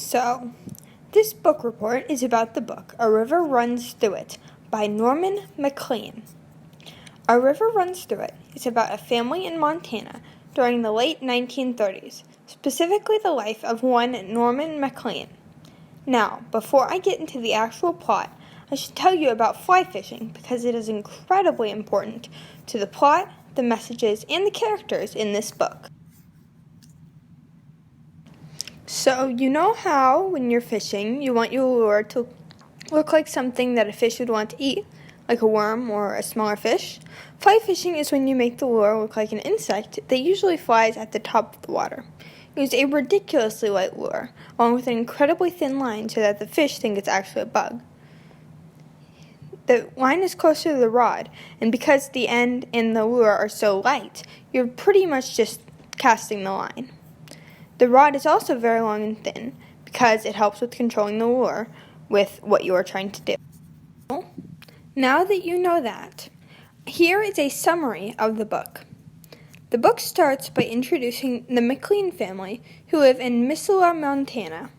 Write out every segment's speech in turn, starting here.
So, this book report is about the book A River Runs Through It by Norman Maclean. A River Runs Through It is about a family in Montana during the late 1930s, specifically the life of one Norman Maclean. Now, before I get into the actual plot, I should tell you about fly fishing because it is incredibly important to the plot, the messages, and the characters in this book. So, you know how when you're fishing, you want your lure to look like something that a fish would want to eat, like a worm or a smaller fish? Fly fishing is when you make the lure look like an insect that usually flies at the top of the water. Use a ridiculously light lure, along with an incredibly thin line so that the fish think it's actually a bug. The line is closer to the rod, and because the end and the lure are so light, you're pretty much just casting the line. The rod is also very long and thin because it helps with controlling the lure with what you are trying to do. Now that you know that, here is a summary of the book. The book starts by introducing the Maclean family who live in Missoula, Montana.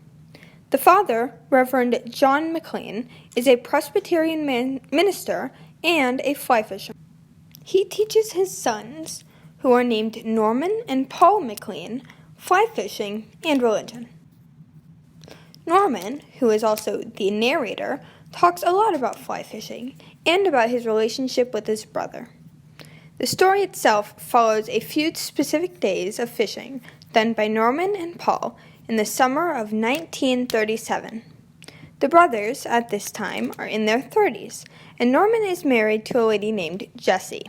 The father, Reverend John Maclean, is a Presbyterian minister and a fly fisherman. He teaches his sons, who are named Norman and Paul Maclean, fly fishing and religion. Norman, who is also the narrator, talks a lot about fly fishing and about his relationship with his brother. The story itself follows a few specific days of fishing done by Norman and Paul in the summer of 1937. The brothers, at this time, are in their 30s, and Norman is married to a lady named Jessie.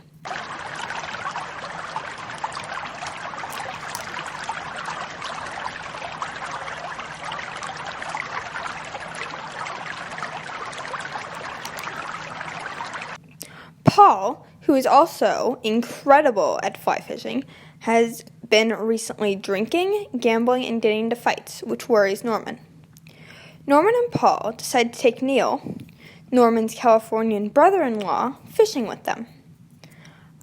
Paul, who is also incredible at fly fishing, has been recently drinking, gambling, and getting into fights, which worries Norman. Norman and Paul decide to take Neil, Norman's Californian brother-in-law, fishing with them.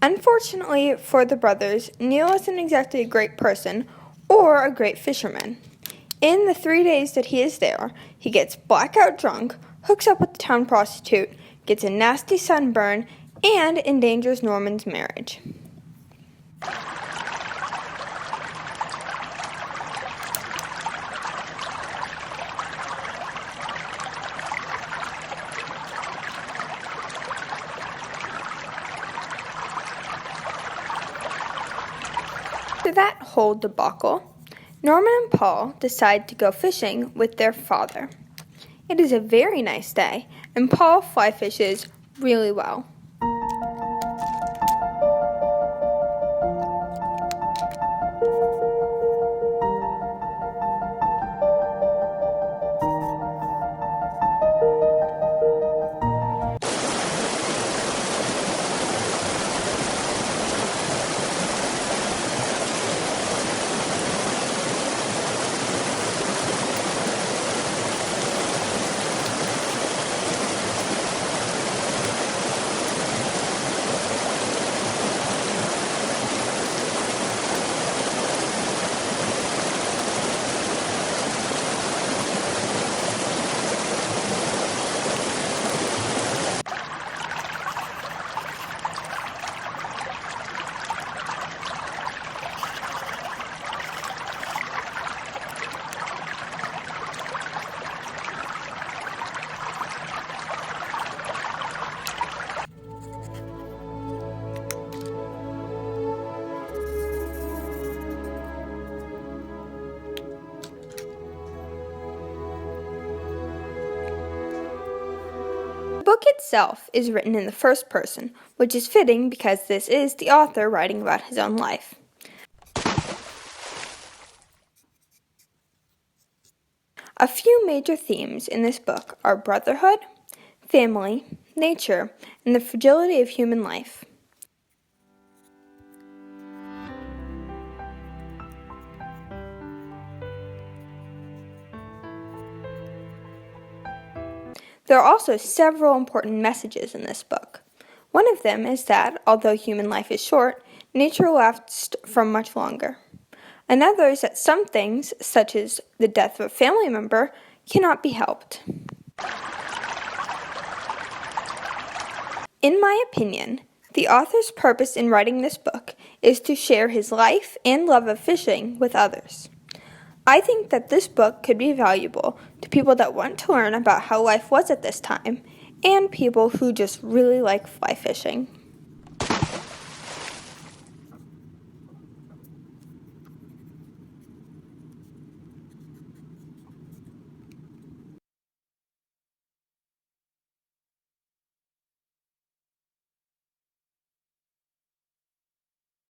Unfortunately for the brothers, Neil isn't exactly a great person or a great fisherman. In the 3 days that he is there, he gets blackout drunk, hooks up with the town prostitute, gets a nasty sunburn, and endangers Norman's marriage. After that whole debacle, Norman and Paul decide to go fishing with their father. It is a very nice day, and Paul fly fishes really well. The book itself is written in the first person, which is fitting because this is the author writing about his own life. A few major themes in this book are brotherhood, family, nature, and the fragility of human life. There are also several important messages in this book. One of them is that, although human life is short, nature lasts for much longer. Another is that some things, such as the death of a family member, cannot be helped. In my opinion, the author's purpose in writing this book is to share his life and love of fishing with others. I think that this book could be valuable to people that want to learn about how life was at this time and people who just really like fly fishing.